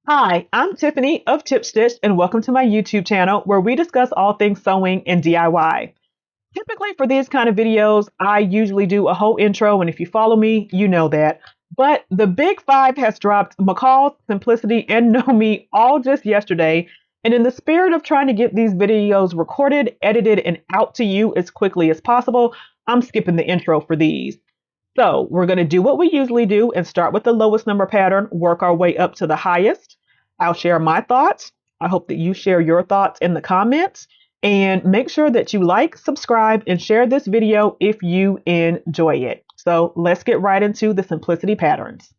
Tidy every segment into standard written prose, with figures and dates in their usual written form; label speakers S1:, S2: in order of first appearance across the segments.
S1: Hi, I'm Tiffany of Tip Stitch, and welcome to my YouTube channel where we discuss all things sewing and DIY. Typically, for these kind of videos, I usually do a whole intro, and if you follow me, you know that. But the Big Five has dropped McCall, Simplicity, and Know Me all just yesterday. And in the spirit of trying to get these videos recorded, edited, and out to you as quickly as possible, I'm skipping the intro for these. So we're going to do what we usually do and start with the lowest number pattern, work our way up to the highest. I'll share my thoughts. I hope that you share your thoughts in the comments. And make sure that you like, subscribe, and share this video if you enjoy it. So let's get right into the simplicity patterns.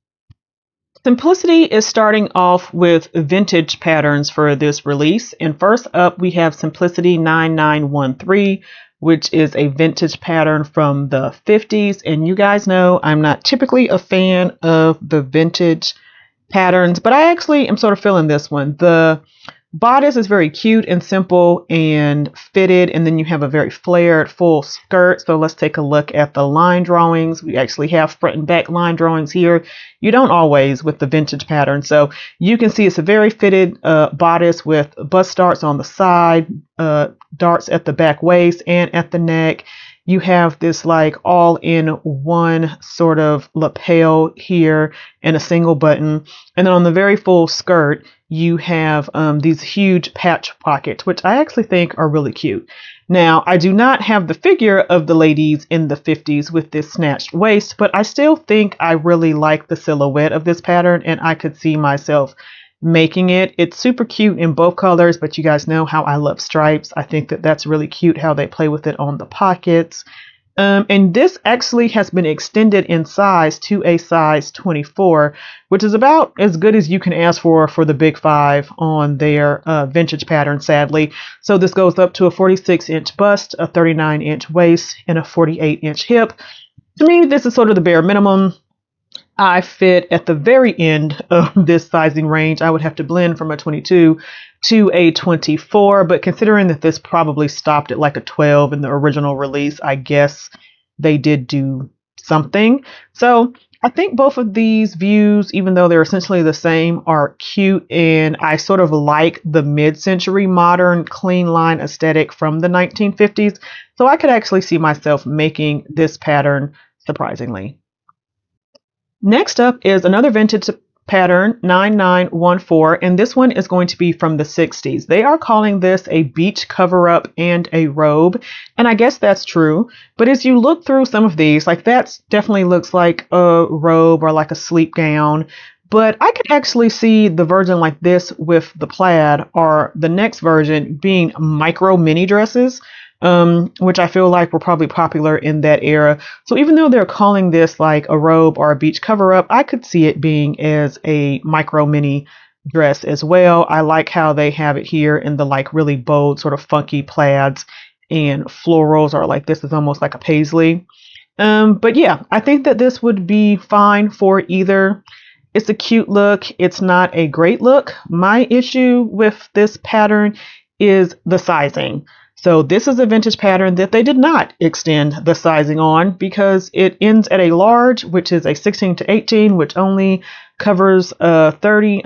S1: Simplicity is starting off with vintage patterns for this release. And first up, we have Simplicity 9913, which is a vintage pattern from the 50s. And you guys know I'm not typically a fan of the vintage patterns, but I actually am sort of feeling this one. The bodice is very cute and simple and fitted, and then you have a very flared full skirt. So let's take a look at the line drawings. We actually have front and back line drawings here. You don't always with the vintage pattern. So you can see it's a very fitted bodice with bust darts on the side, darts at the back waist and at the neck. You have this like all in one sort of lapel here and a single button. And then on the very full skirt, you have these huge patch pockets, which I actually think are really cute. Now, I do not have the figure of the ladies in the 50s with this snatched waist, but I still think I really like the silhouette of this pattern, and I could see myself making it. It's super cute in both colors, but you guys know how I love stripes. I think that that's really cute how they play with it on the pockets. And this actually has been extended in size to a size 24, which is about as good as you can ask for the Big Five on their vintage pattern, sadly. So this goes up to a 46-inch bust, a 39-inch waist, and a 48-inch hip. To me, this is sort of the bare minimum. I fit at the very end of this sizing range. I would have to blend from a 22 to a 24, but considering that this probably stopped at like a 12 in the original release, I guess they did do something. So I think both of these views, even though they're essentially the same, are cute, and I sort of like the mid-century modern clean line aesthetic from the 1950s. So I could actually see myself making this pattern surprisingly. Next up is another vintage pattern, 9914, and this one is going to be from the 60s. They are calling this a beach cover-up and a robe, and I guess that's true. But as you look through some of these, like that definitely looks like a robe or like a sleep gown. But I could actually see the version like this with the plaid, or the next version being micro mini dresses, which I feel like were probably popular in that era. So even though they're calling this like a robe or a beach cover up, I could see it being as a micro mini dress as well. I like how they have it here in the like really bold sort of funky plaids and florals, or like this is almost like a paisley. But yeah, I think that this would be fine for either. It's a cute look. It's not a great look. My issue with this pattern is the sizing. So this is a vintage pattern that they did not extend the sizing on because it ends at a large, which is a 16 to 18, which only covers a 40,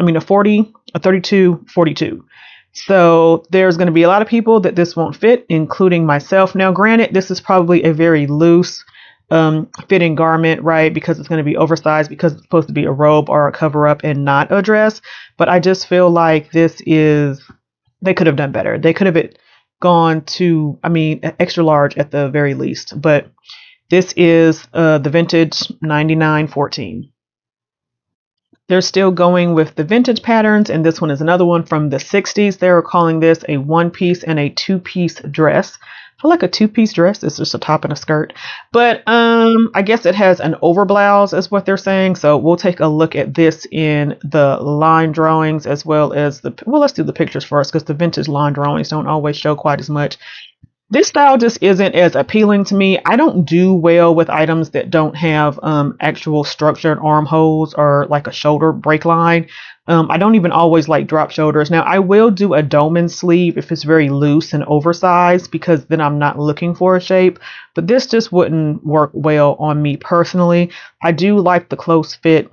S1: a 32, 42. So there's going to be a lot of people that this won't fit, including myself. Now, granted, this is probably a very loose fitting garment, right? Because it's going to be oversized because it's supposed to be a robe or a cover up and not a dress. But I just feel like they could have done better. They could have gone to, extra large at the very least. But this is the vintage 9914. They're still going with the vintage patterns, and this one is another one from the 60s. They're calling this a one-piece and a two-piece dress. I feel like a two-piece dress is just a top and a skirt, but I guess it has an over blouse is what they're saying. So we'll take a look at this in the line drawings as well as let's do the pictures first because the vintage line drawings don't always show quite as much. This style just isn't as appealing to me. I don't do well with items that don't have actual structured armholes or like a shoulder break line. I don't even always like drop shoulders. Now, I will do a dolman sleeve if it's very loose and oversized because then I'm not looking for a shape. But this just wouldn't work well on me personally. I do like the close fit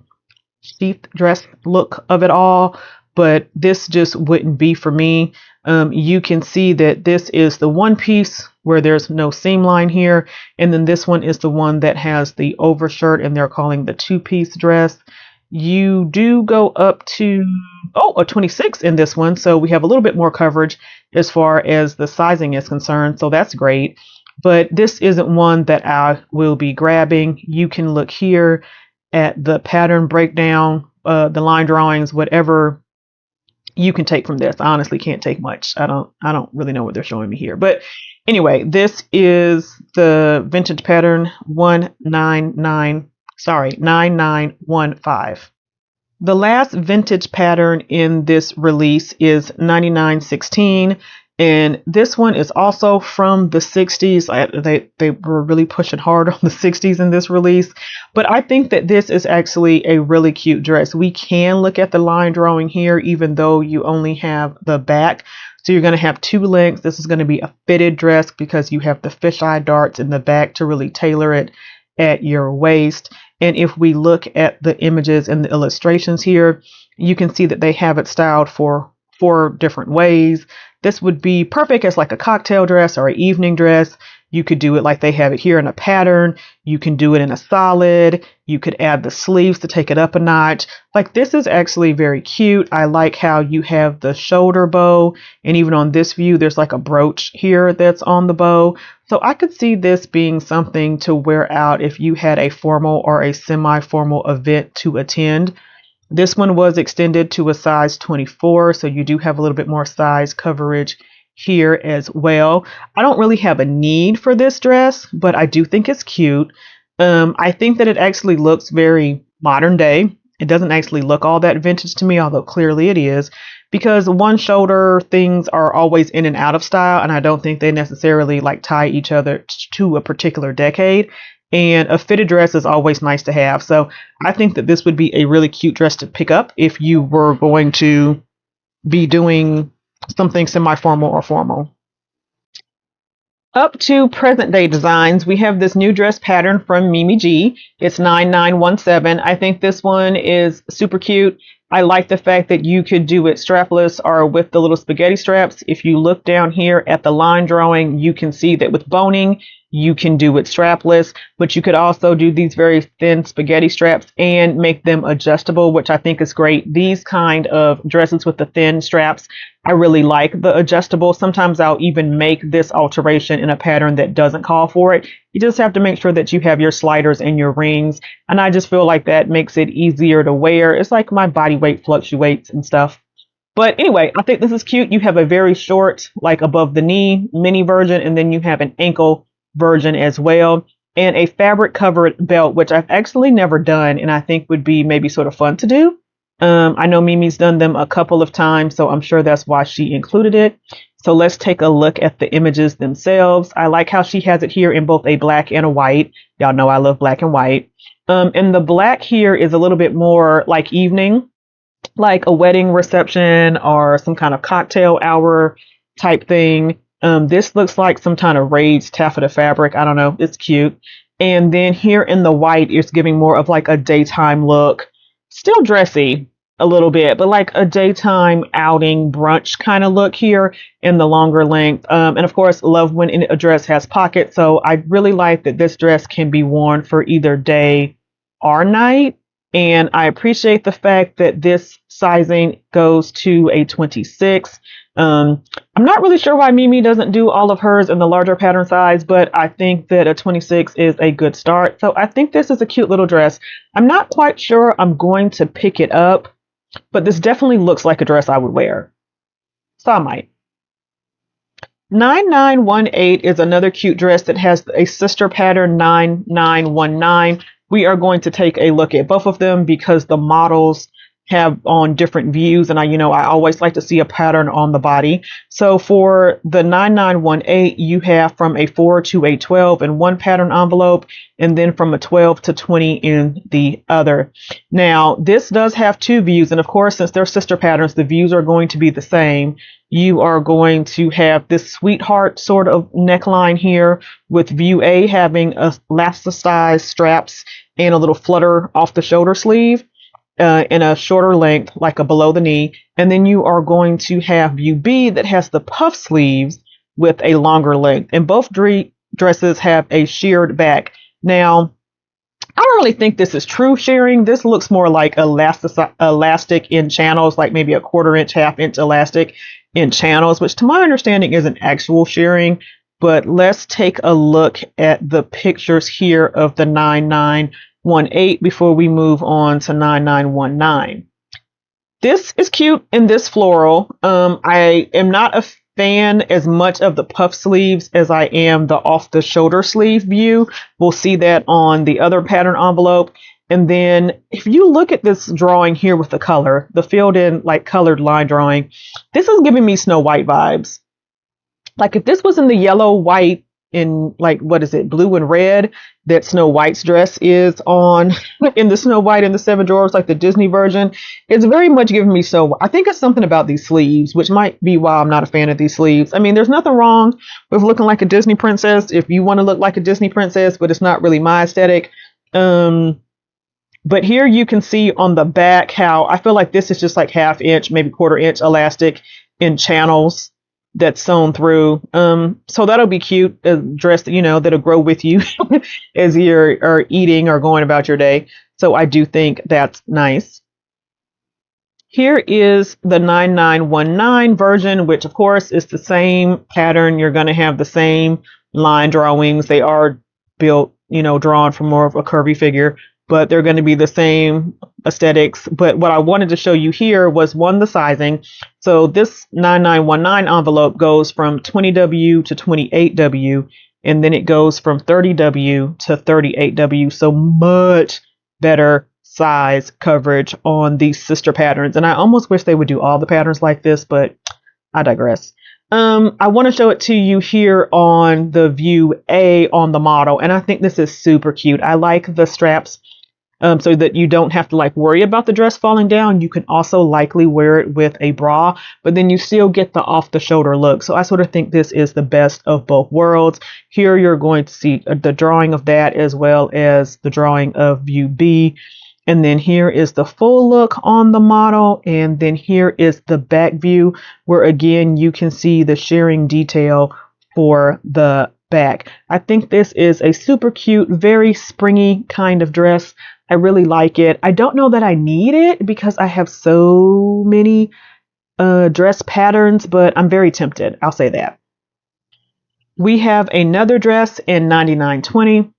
S1: sheath dress look of it all. but this just wouldn't be for me. You can see that this is the one piece where there's no seam line here, and then this one is the one that has the overshirt, and they're calling the two-piece dress. You do go up to a 26 in this one, so we have a little bit more coverage as far as the sizing is concerned, so that's great. But this isn't one that I will be grabbing. You can look here at the pattern breakdown, the line drawings, whatever you can take from this. I honestly can't take much. I don't really know what they're showing me here. But anyway, this is the vintage pattern 9915. The last vintage pattern in this release is 9916. And this one is also from the 60s. They were really pushing hard on the 60s in this release. But I think that this is actually a really cute dress. We can look at the line drawing here, even though you only have the back. So you're going to have two lengths. This is going to be a fitted dress because you have the fisheye darts in the back to really tailor it at your waist. And if we look at the images and the illustrations here, you can see that they have it styled for 4 different ways. This would be perfect as like a cocktail dress or an evening dress. You could do it like they have it here in a pattern. You can do it in a solid. You could add the sleeves to take it up a notch. Like, this is actually very cute. I like how you have the shoulder bow, and even on this view, there's like a brooch here that's on the bow. So I could see this being something to wear out if you had a formal or a semi-formal event to attend. This one was extended to a size 24, so you do have a little bit more size coverage here as well. I don't really have a need for this dress, but I do think it's cute. I think that it actually looks very modern day. It doesn't actually look all that vintage to me, although clearly it is, because one shoulder things are always in and out of style, and I don't think they necessarily like tie each other to a particular decade. And a fitted dress is always nice to have. So I think that this would be a really cute dress to pick up if you were going to be doing something semi-formal or formal. Up to present day designs, we have this new dress pattern from Mimi G. It's 9917. I think this one is super cute. I like the fact that you could do it strapless or with the little spaghetti straps. If you look down here at the line drawing, you can see that with boning, you can do it strapless, but you could also do these very thin spaghetti straps and make them adjustable, which I think is great. These kind of dresses with the thin straps, I really like the adjustable. Sometimes I'll even make this alteration in a pattern that doesn't call for it. You just have to make sure that you have your sliders and your rings. And I just feel like that makes it easier to wear. It's like my body weight fluctuates and stuff. But anyway, I think this is cute. You have a very short, like above the knee mini version, and then you have an ankle version as well, and a fabric covered belt, which I've actually never done and I think would be maybe sort of fun to do. I know Mimi's done them a couple of times, so I'm sure that's why she included it. So let's take a look at the images themselves. I like how she has it here in both a black and a white. Y'all know I love black and white. And the black here is a little bit more like evening, like a wedding reception or some kind of cocktail hour type thing. This looks like some kind of raised taffeta fabric. I don't know. It's cute. And then here in the white, it's giving more of like a daytime look. Still dressy a little bit, but like a daytime outing brunch kind of look here in the longer length. And of course, love when a dress has pockets. So I really like that this dress can be worn for either day or night. And I appreciate the fact that this sizing goes to a 26. I'm not really sure why Mimi doesn't do all of hers in the larger pattern size, but I think that a 26 is a good start. So I think this is a cute little dress. I'm not quite sure I'm going to pick it up, but this definitely looks like a dress I would wear. So I might. 9918 is another cute dress that has a sister pattern 9919. We are going to take a look at both of them because the models have on different views, and I always like to see a pattern on the body. So for the 9918, you have from a 4 to a 12 in one pattern envelope, and then from a 12 to 20 in the other. Now this does have 2 views, and of course, since they're sister patterns, the views are going to be the same. You are going to have this sweetheart sort of neckline here, with view A having elasticized straps and a little flutter off the shoulder sleeve. in a shorter length, like a below the knee. And then you are going to have view B that has the puff sleeves with a longer length. And both dresses have a sheared back. Now, I don't really think this is true shearing. This looks more like elastic in channels, like maybe a 1/4 inch, 1/2 inch elastic in channels, which to my understanding isn't actual shearing. But let's take a look at the pictures here of the 9918 before we move on to 9919. This is cute in this floral. I am not a fan as much of the puff sleeves as I am the off the shoulder sleeve view. We'll see that on the other pattern envelope. And then if you look at this drawing here with the color, the filled in like colored line drawing, this is giving me Snow White vibes. Like if this was in the yellow, white, in like, what is it, blue and red, that Snow White's dress is on in the Snow White and the Seven Dwarfs, like the Disney version, it's very much giving me so. I think it's something about these sleeves, which might be why I'm not a fan of these sleeves. I mean, there's nothing wrong with looking like a Disney princess if you want to look like a Disney princess, but it's not really my aesthetic. But here you can see on the back how I feel like this is just like 1/2 inch, maybe 1/4 inch elastic in channels that's sewn through. So that'll be cute. A dress that, that'll grow with you as you're eating or going about your day. So I do think that's nice. Here is the 9919 version, which of course is the same pattern. You're going to have the same line drawings. They are built, drawn from more of a curvy figure, but they're going to be the same aesthetics. But what I wanted to show you here was the sizing. So this 9919 envelope goes from 20W to 28W, and then it goes from 30W to 38W. So much better size coverage on these sister patterns. And I almost wish they would do all the patterns like this, but I digress. I want to show it to you here on the view A on the model. And I think this is super cute. I like the straps. So that you don't have to like worry about the dress falling down. You can also likely wear it with a bra, but then you still get the off the shoulder look. So I sort of think this is the best of both worlds. Here you're going to see the drawing of that as well as the drawing of view B. And then here is the full look on the model. And then here is the back view where again, you can see the shearing detail for the back. I think this is a super cute, very springy kind of dress. I really like it. I don't know that I need it because I have so many dress patterns, but I'm very tempted. I'll say that. We have another dress in 9920.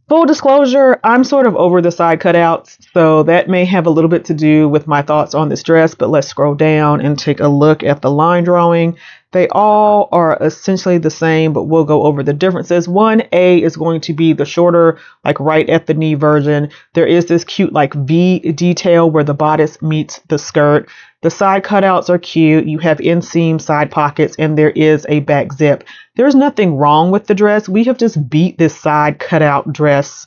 S1: Full disclosure, I'm sort of over the side cutouts, so that may have a little bit to do with my thoughts on this dress, but let's scroll down and take a look at the line drawing. They all are essentially the same, but we'll go over the differences. 1A is going to be the shorter, like right at the knee version. There is this cute like V detail where the bodice meets the skirt. The side cutouts are cute. You have inseam side pockets and there is a back zip. There's nothing wrong with the dress. We have just beat this side cutout dress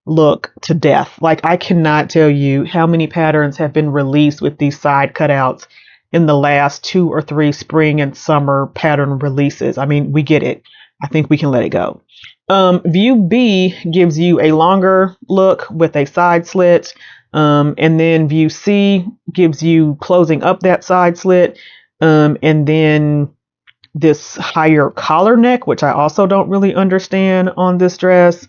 S1: look to death. Like I cannot tell you how many patterns have been released with these side cutouts in the last 2 or 3 spring and summer pattern releases. I mean, we get it. I think we can let it go. View B gives you a longer look with a side slit. And then view C gives you closing up that side slit. And then this higher collar neck, which I also don't really understand on this dress.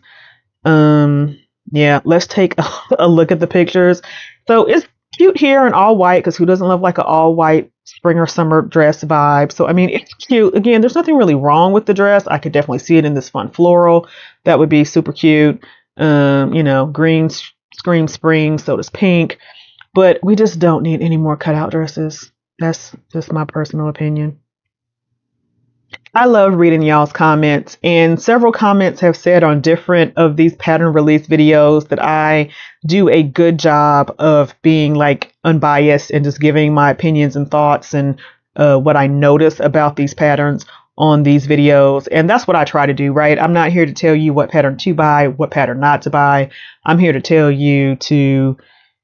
S1: Yeah, let's take a look at the pictures. So it's cute here in all white, because who doesn't love like an all white spring or summer dress vibe? So, I mean, it's cute. Again, there's nothing really wrong with the dress. I could definitely see it in this fun floral. That would be super cute. Green scream spring, so does pink. But we just don't need any more cutout dresses. That's just my personal opinion. I love reading y'all's comments, and several comments have said on different of these pattern release videos that I do a good job of being like unbiased and just giving my opinions and thoughts and what I notice about these patterns on these videos. And that's what I try to do, right? I'm not here to tell you what pattern to buy, what pattern not to buy. I'm here to tell you to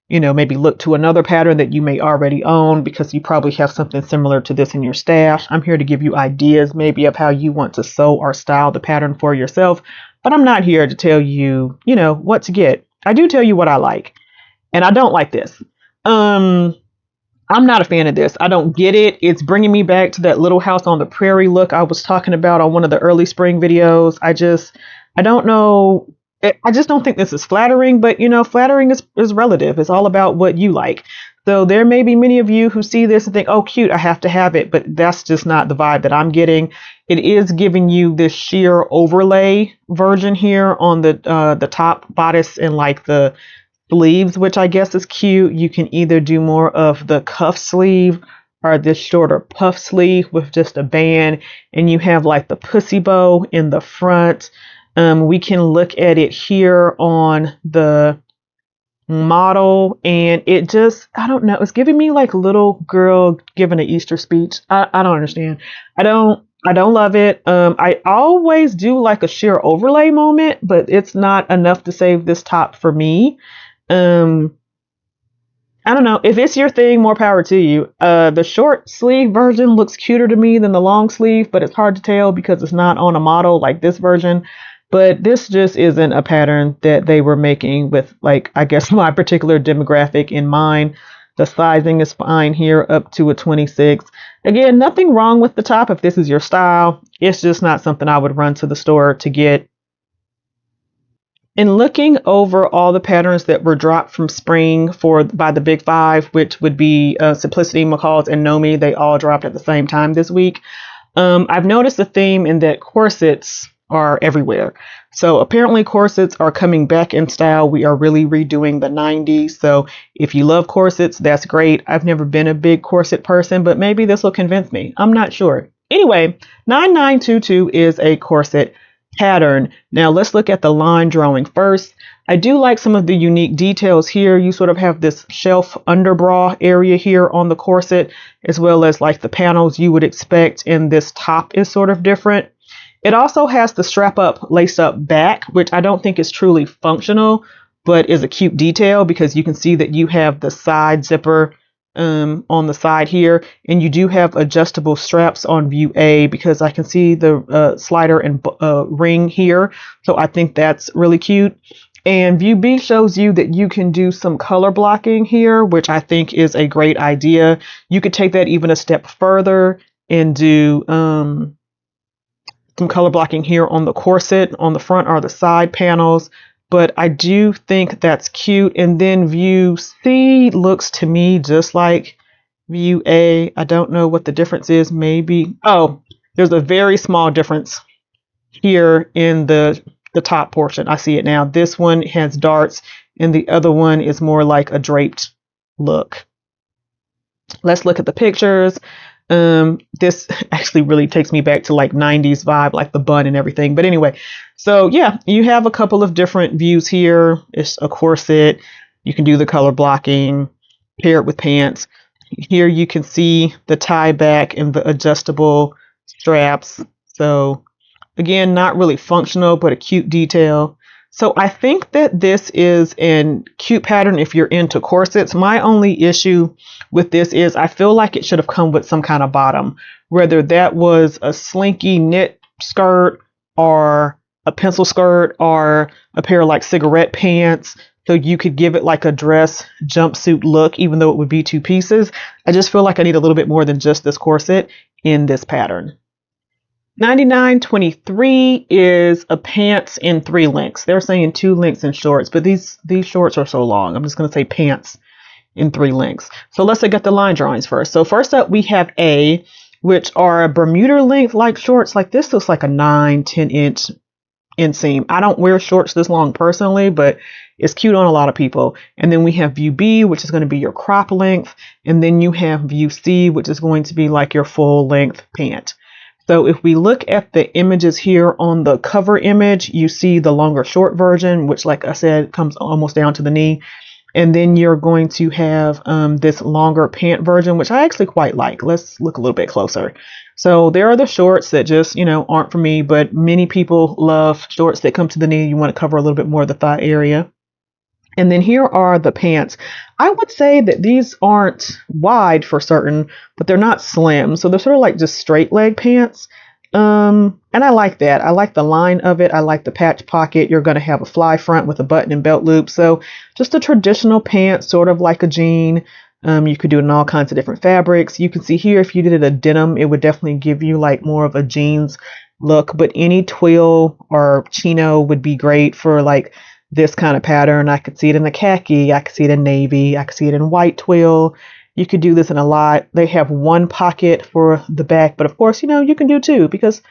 S1: maybe look to another pattern that you may already own because you probably have something similar to this in your stash. I'm here to give you ideas maybe of how you want to sew or style the pattern for yourself, but I'm not here to tell you, what to get. I do tell you what I like. And I don't like this. I'm not a fan of this. I don't get it. It's bringing me back to that Little House on the Prairie look I was talking about on one of the early spring videos. I don't know. I just don't think this is flattering, but you know, flattering is relative. It's all about what you like. So there may be many of you who see this and think, oh, cute, I have to have it. But that's just not the vibe that I'm getting. It is giving you this sheer overlay version here on the top bodice and like the sleeves, which I guess is cute. You can either do more of the cuff sleeve or this shorter puff sleeve with just a band, and you have like the pussy bow in the front. We can look at it here on the model, and it just, I don't know, it's giving me like little girl giving an Easter speech. I don't understand. I don't love it. I always do like a sheer overlay moment, but it's not enough to save this top for me. Um, I don't know. If it's your thing, more power to you. The short sleeve version looks cuter to me than the long sleeve, but it's hard to tell because it's not on a model like this version. But this just isn't a pattern that they were making with, like, I guess my particular demographic in mind. The sizing is fine here up to a 26. Again, nothing wrong with the top if this is your style. It's just not something I would run to the store to get. In looking over all the patterns that were dropped from spring by the Big Five, which would be Simplicity, McCall's, and Nomi, they all dropped at the same time this week. I've noticed a theme in that corsets are everywhere. So apparently corsets are coming back in style. We are really redoing the 90s. So if you love corsets, that's great. I've never been a big corset person, but maybe this will convince me. I'm not sure. Anyway, 9922 is a corset pattern. Now let's look at the line drawing first. I do like some of the unique details here. You sort of have this shelf underbra area here on the corset, as well as like the panels you would expect, and this top is sort of different. It also has the strap up lace up back, which I don't think is truly functional, but is a cute detail because you can see that you have the side zipper on the side here, and you do have adjustable straps on view A because I can see the slider and ring here. So I think that's really cute. And view B shows you that you can do some color blocking here, which I think is a great idea. You could take that even a step further and do some color blocking here on the corset. On the front are the side panels, but I do think that's cute. And then view C looks to me just like view A. I don't know what the difference is. Maybe, oh, there's a very small difference here in the top portion. I see it now. This one has darts and the other one is more like a draped look. Let's look at the pictures. This actually really takes me back to like 90s vibe, like the bun and everything. But anyway, so yeah, you have a couple of different views here. It's a corset. You can do the color blocking, pair it with pants. Here you can see the tie back and the adjustable straps. So again, not really functional, but a cute detail. So I think that this is a cute pattern if you're into corsets. My only issue with this is I feel like it should have come with some kind of bottom, whether that was a slinky knit skirt or a pencil skirt or a pair of like cigarette pants. So you could give it like a dress jumpsuit look, even though it would be two pieces. I just feel like I need a little bit more than just this corset in this pattern. 9923 is a pants in 3 lengths. They're saying 2 lengths in shorts, but these shorts are so long. I'm just going to say pants in 3 lengths. So let's look at the line drawings first. So first up, we have A, which are a Bermuda length like shorts. Like this looks like a 9-10 inch inseam. I don't wear shorts this long personally, but it's cute on a lot of people. And then we have view B, which is going to be your crop length. And then you have view C, which is going to be like your full length pant. So if we look at the images here on the cover image, you see the longer short version, which like I said, comes almost down to the knee. And then you're going to have this longer pant version, which I actually quite like. Let's look a little bit closer. So there are the shorts that just, aren't for me, but many people love shorts that come to the knee. You want to cover a little bit more of the thigh area. And then here are the pants. I would say that these aren't wide for certain, but they're not slim. So they're sort of like just straight leg pants. And I like that. I like the line of it. I like the patch pocket. You're going to have a fly front with a button and belt loop. So just a traditional pant, sort of like a jean. You could do it in all kinds of different fabrics. You can see here, if you did it a denim, it would definitely give you like more of a jeans look, but any twill or chino would be great for like this kind of pattern. I could see it in the khaki. I could see it in navy. I could see it in white twill. You could do this in a lot. They have one pocket for the back, but of course, you can do two because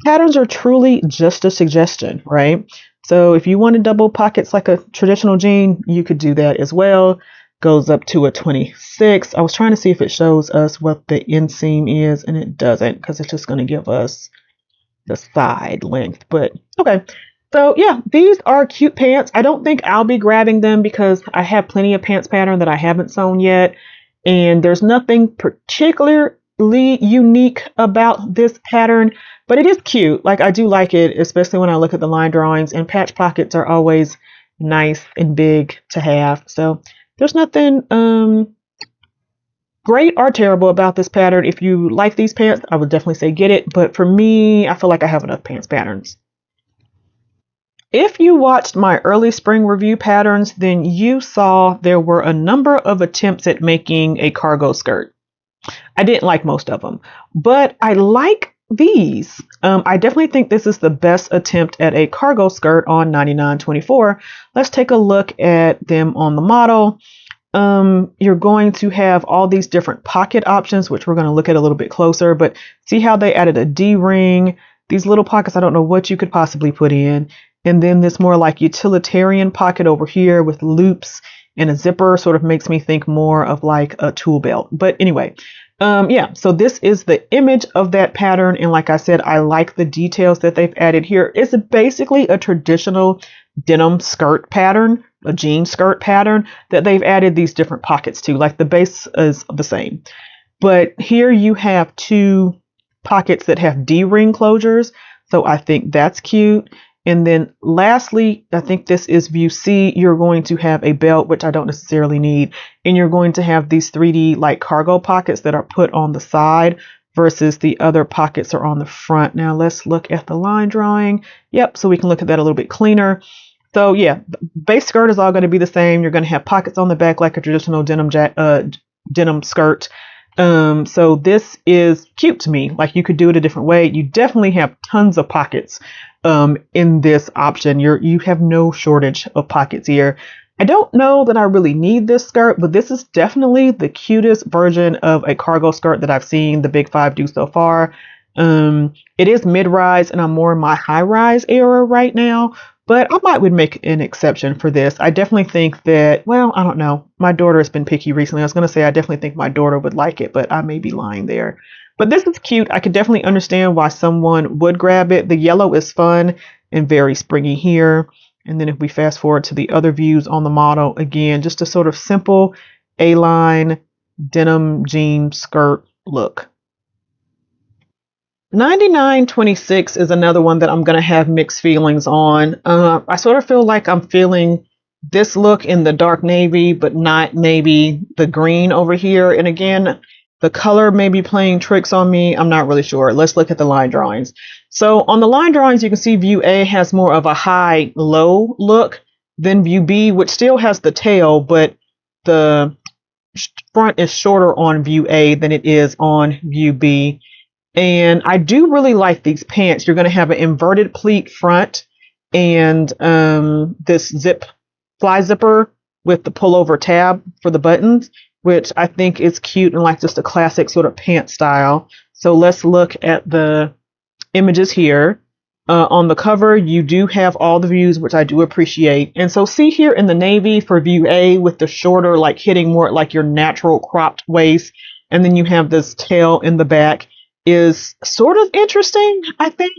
S1: patterns are truly just a suggestion, right? So if you wanted double pockets like a traditional jean, you could do that as well. Goes up to a 26. I was trying to see if it shows us what the inseam is, and it doesn't because it's just going to give us the side length. But okay. So yeah, these are cute pants. I don't think I'll be grabbing them because I have plenty of pants pattern that I haven't sewn yet. And there's nothing particularly unique about this pattern, but it is cute. Like I do like it, especially when I look at the line drawings, and patch pockets are always nice and big to have. So there's nothing great or terrible about this pattern. If you like these pants, I would definitely say get it. But for me, I feel like I have enough pants patterns. If you watched my early spring review patterns, then you saw there were a number of attempts at making a cargo skirt. I didn't like most of them, but I like these. I definitely think this is the best attempt at a cargo skirt on 99.24. Let's take a look at them on the model. You're going to have all these different pocket options, which we're going to look at a little bit closer, but see how they added a D-ring, these little pockets. I don't know what you could possibly put in. And then this more like utilitarian pocket over here with loops and a zipper sort of makes me think more of like a tool belt. But anyway, yeah, so this is the image of that pattern. And like I said, I like the details that they've added here. It's basically a traditional denim skirt pattern, a jean skirt pattern that they've added these different pockets to. Like the base is the same. But here you have two pockets that have D-ring closures. So I think that's cute. And then lastly, I think this is view C. You're going to have a belt, which I don't necessarily need. And you're going to have these 3D like cargo pockets that are put on the side versus the other pockets are on the front. Now let's look at the line drawing. Yep, so we can look at that a little bit cleaner. So yeah, base skirt is all going to be the same. You're going to have pockets on the back like a traditional denim skirt. So this is cute to me. Like you could do it a different way. You definitely have tons of pockets in this option. You have no shortage of pockets here. I don't know that I really need this skirt, but this is definitely the cutest version of a cargo skirt that I've seen the Big Five do so far. It is mid-rise and I'm more in my high-rise era right now, but I would make an exception for this. I definitely think that, well, I don't know. My daughter has been picky recently. I was going to say I definitely think my daughter would like it, but I may be lying there. But this is cute. I could definitely understand why someone would grab it. The yellow is fun and very springy here. And then if we fast forward to the other views on the model, again, just a sort of simple A-line denim jean skirt look. 99.26 is another one that I'm going to have mixed feelings on. I sort of feel like I'm feeling this look in the dark navy, but not maybe the green over here. And again, the color may be playing tricks on me. I'm not really sure. Let's look at the line drawings. So on the line drawings, you can see view A has more of a high-low look than view B, which still has the tail, but the front is shorter on view A than it is on view B. And I do really like these pants. You're going to have an inverted pleat front and this fly zipper with the pullover tab for the buttons, which I think is cute and like just a classic sort of pant style. So let's look at the images here. On the cover, you do have all the views, which I do appreciate. And so see here in the navy for view A with the shorter, like hitting more like your natural cropped waist. And then you have this tail in the back is sort of interesting, I think.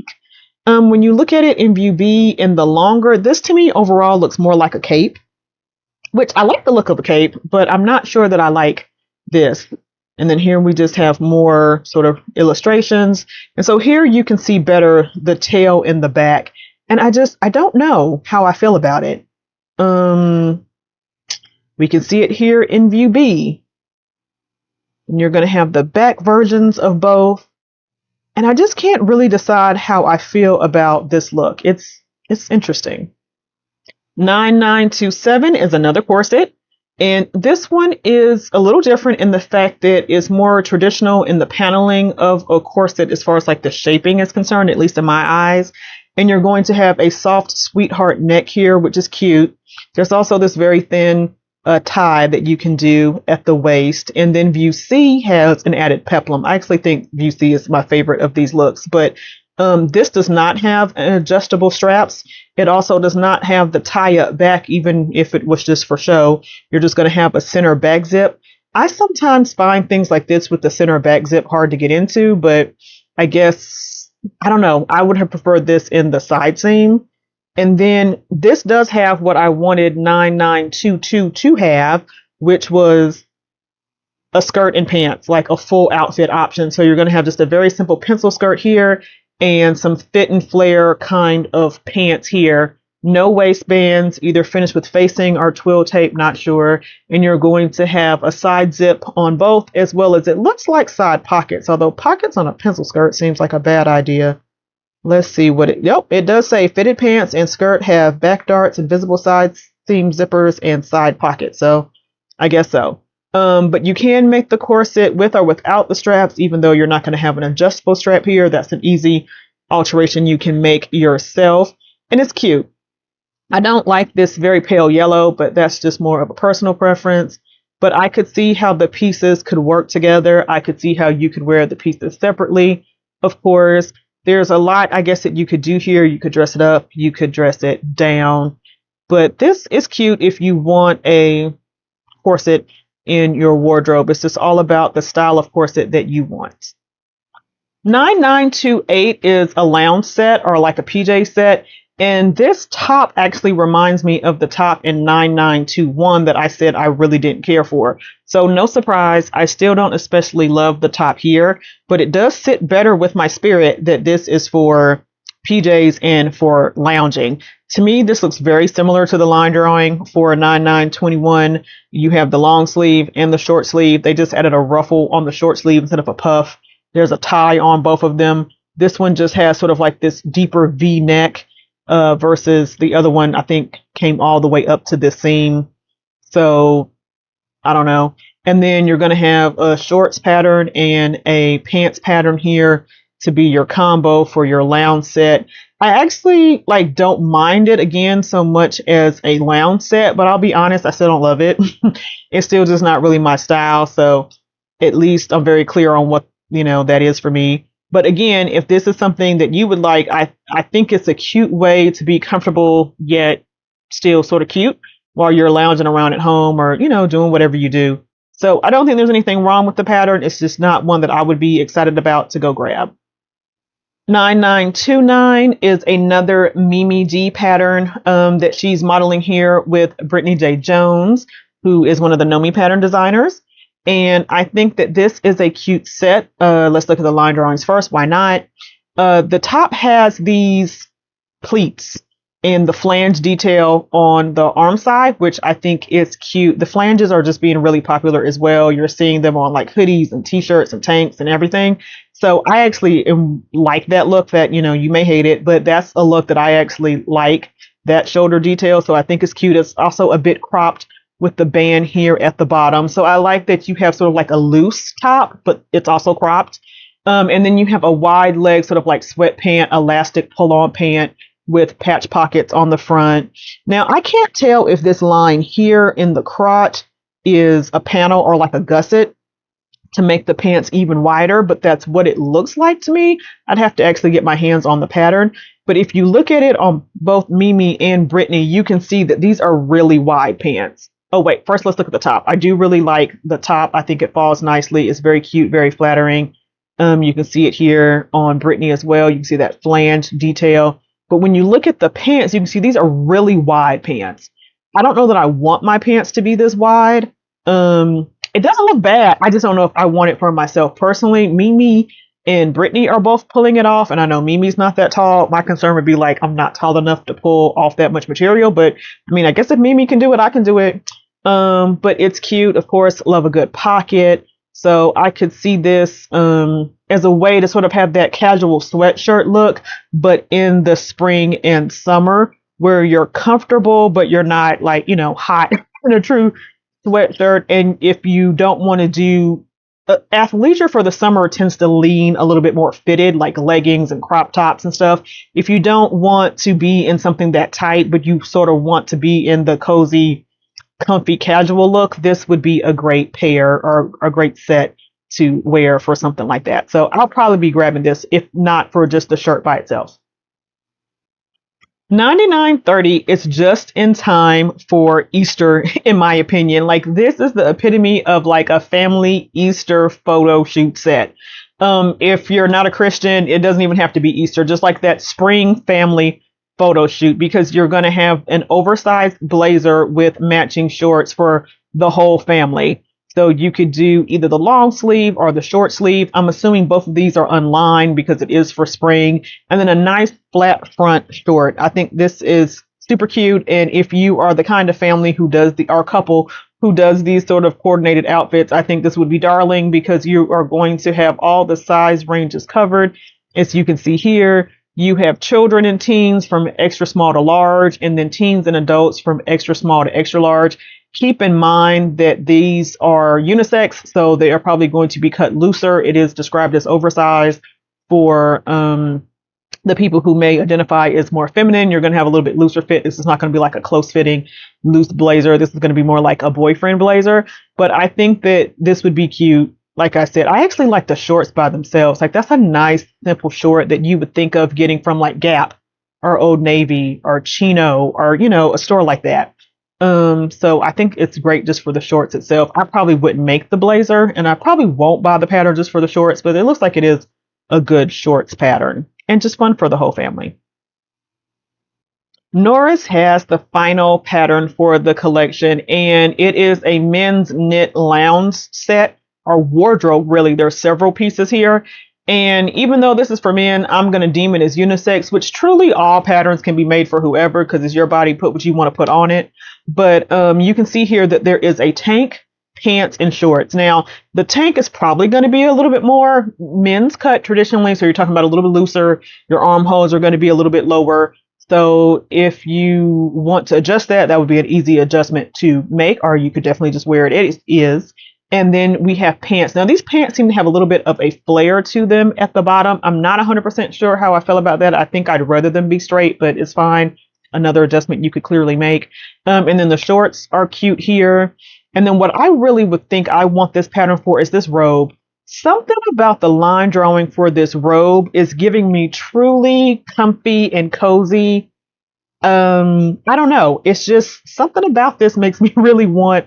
S1: When you look at it in view B in the longer, this to me overall looks more like a cape, which I like the look of a cape, but I'm not sure that I like this. And then here we just have more sort of illustrations. And so here you can see better the tail in the back. And I don't know how I feel about it. We can see it here in view B. And you're going to have the back versions of both. And I just can't really decide how I feel about this look. It's interesting. 9927 is another corset. And this one is a little different in the fact that it's more traditional in the paneling of a corset as far as like the shaping is concerned, at least in my eyes. And you're going to have a soft sweetheart neck here, which is cute. There's also this very thin tie that you can do at the waist. And then view C has an added peplum. I actually think view C is my favorite of these looks, but this does not have adjustable straps. It also does not have the tie up back, even if it was just for show. You're just going to have a center back zip. I sometimes find things like this with the center back zip hard to get into, but I guess, I don't know. I would have preferred this in the side seam. And then this does have what I wanted 9922 to have, which was a skirt and pants, like a full outfit option. So you're going to have just a very simple pencil skirt here and some fit and flare kind of pants here. No waistbands, either finished with facing or twill tape, not sure. And you're going to have a side zip on both, as well as it looks like side pockets, although pockets on a pencil skirt seems like a bad idea. Let's see what it does say fitted pants and skirt have back darts, invisible side seam zippers, and side pockets. So I guess so. But you can make the corset with or without the straps, even though you're not going to have an adjustable strap here. That's an easy alteration you can make yourself. And it's cute. I don't like this very pale yellow, but that's just more of a personal preference. But I could see how the pieces could work together. I could see how you could wear the pieces separately. Of course, there's a lot, I guess, that you could do here. You could dress it up. You could dress it down. But this is cute if you want a corset in your wardrobe. It's just all about the style of corset that you want. 9928 is a lounge set or like a PJ set. And this top actually reminds me of the top in 9921 that I said I really didn't care for. So no surprise, I still don't especially love the top here, but it does sit better with my spirit that this is for PJs and for lounging. To me, this looks very similar to the line drawing for 9921. You have the long sleeve and the short sleeve. They just added a ruffle on the short sleeve instead of a puff. There's a tie on both of them. This one just has sort of like this deeper V neck versus the other one, I think, came all the way up to this seam. So I don't know. And then you're going to have a shorts pattern and a pants pattern here to be your combo for your lounge set. I actually don't mind it again so much as a lounge set, but I'll be honest, I still don't love it. It's still just not really my style. So at least I'm very clear on what, that is for me. But again, if this is something that you would like, I think it's a cute way to be comfortable yet still sort of cute while you're lounging around at home or, doing whatever you do. So I don't think there's anything wrong with the pattern. It's just not one that I would be excited about to go grab. 9929 is another Mimi G pattern that she's modeling here with Brittany J. Jones, who is one of the Nomi pattern designers. And I think that this is a cute set. Let's look at the line drawings first. Why not? The top has these pleats and the flange detail on the arm side, which I think is cute. The flanges are just being really popular as well. You're seeing them on like hoodies and t-shirts and tanks and everything. So I actually like that look that, you may hate it, but that's a look that I actually like, that shoulder detail. So I think it's cute. It's also a bit cropped with the band here at the bottom. So I like that you have sort of like a loose top, but it's also cropped. And then you have a wide leg, sort of like sweatpant, elastic pull-on pant with patch pockets on the front. Now, I can't tell if this line here in the crotch is a panel or like a gusset to make the pants even wider, but that's what it looks like to me. I'd have to actually get my hands on the pattern. But if you look at it on both Mimi and Brittany, you can see that these are really wide pants. Oh, wait, first let's look at the top. I do really like the top. I think it falls nicely. It's very cute, very flattering. You can see it here on Brittany as well. You can see that flange detail. But when you look at the pants, you can see these are really wide pants. I don't know that I want my pants to be this wide. It doesn't look bad. I just don't know if I want it for myself personally. Mimi and Brittany are both pulling it off, and I know Mimi's not that tall. My concern would be I'm not tall enough to pull off that much material. But I guess if Mimi can do it, I can do it. But it's cute. Of course, love a good pocket. So I could see this as a way to sort of have that casual sweatshirt look, but in the spring and summer where you're comfortable, but you're not like, hot in a true sweatshirt. And if you don't want to do athleisure for the summer tends to lean a little bit more fitted, like leggings and crop tops and stuff. If you don't want to be in something that tight, but you sort of want to be in the cozy, comfy, casual look, this would be a great pair or a great set to wear for something like that. So I'll probably be grabbing this, if not for just the shirt by itself. $99.30 is just in time for Easter, in my opinion. Like, this is the epitome of like a family Easter photo shoot set. If you're not a Christian, it doesn't even have to be Easter, just like that spring family photo shoot, because you're going to have an oversized blazer with matching shorts for the whole family. So you could do either the long sleeve or the short sleeve. I'm assuming both of these are unlined because it is for spring. And then a nice flat front short. I think this is super cute. And if you are the kind of family who does or couple who does these sort of coordinated outfits, I think this would be darling, because you are going to have all the size ranges covered. As you can see here, you have children and teens from extra small to large, and then teens and adults from extra small to extra large. Keep in mind that these are unisex, so they are probably going to be cut looser. It is described as oversized for the people who may identify as more feminine. You're going to have a little bit looser fit. This is not going to be like a close fitting loose blazer. This is going to be more like a boyfriend blazer. But I think that this would be cute. Like I said, I actually like the shorts by themselves. Like, that's a nice, simple short that you would think of getting from like Gap or Old Navy or Chino or, a store like that. So I think it's great just for the shorts itself. I probably wouldn't make the blazer, and I probably won't buy the pattern just for the shorts, but it looks like it is a good shorts pattern and just fun for the whole family. Norris has the final pattern for the collection, and it is a men's knit lounge set, or wardrobe, really. There's several pieces here. And even though this is for men, I'm going to deem it as unisex, which truly all patterns can be made for whoever, because it's your body, put what you want to put on it. But you can see here that there is a tank, pants, and shorts. Now, the tank is probably going to be a little bit more men's cut traditionally. So you're talking about a little bit looser. Your armholes are going to be a little bit lower. So if you want to adjust that, that would be an easy adjustment to make, or you could definitely just wear it as is. And then we have pants. Now, these pants seem to have a little bit of a flare to them at the bottom. I'm not 100% sure how I feel about that. I think I'd rather them be straight, but it's fine. Another adjustment you could clearly make. And then the shorts are cute here. And then what I really would think I want this pattern for is this robe. Something about the line drawing for this robe is giving me truly comfy and cozy. I don't know. It's just something about this makes me really want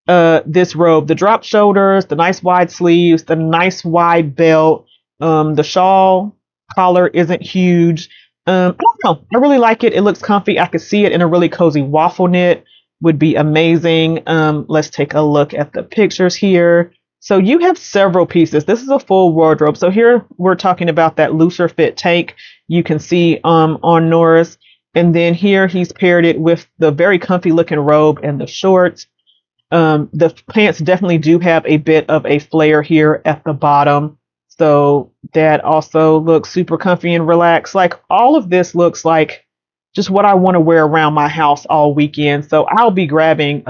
S1: this robe. The drop shoulders, the nice wide sleeves, the nice wide belt, the shawl collar isn't huge. I don't know. I really like it. It looks comfy. I could see it in a really cozy waffle knit. Would be amazing. Let's take a look at the pictures here. So you have several pieces. This is a full wardrobe. So here we're talking about that looser fit tank you can see on Norris. And then here he's paired it with the very comfy looking robe and the shorts. The pants definitely do have a bit of a flare here at the bottom. So that also looks super comfy and relaxed. Like, all of this looks like just what I want to wear around my house all weekend. So I'll be grabbing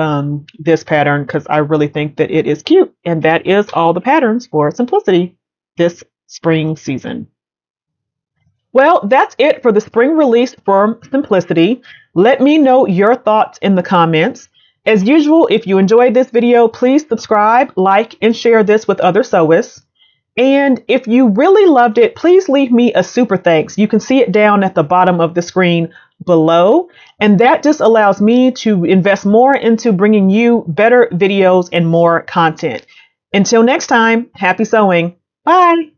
S1: this pattern because I really think that it is cute. And that is all the patterns for Simplicity this spring season. Well, that's it for the spring release from Simplicity. Let me know your thoughts in the comments. As usual, if you enjoyed this video, please subscribe, like, and share this with other sewists. And if you really loved it, please leave me a super thanks. You can see it down at the bottom of the screen below. And that just allows me to invest more into bringing you better videos and more content. Until next time, happy sewing. Bye.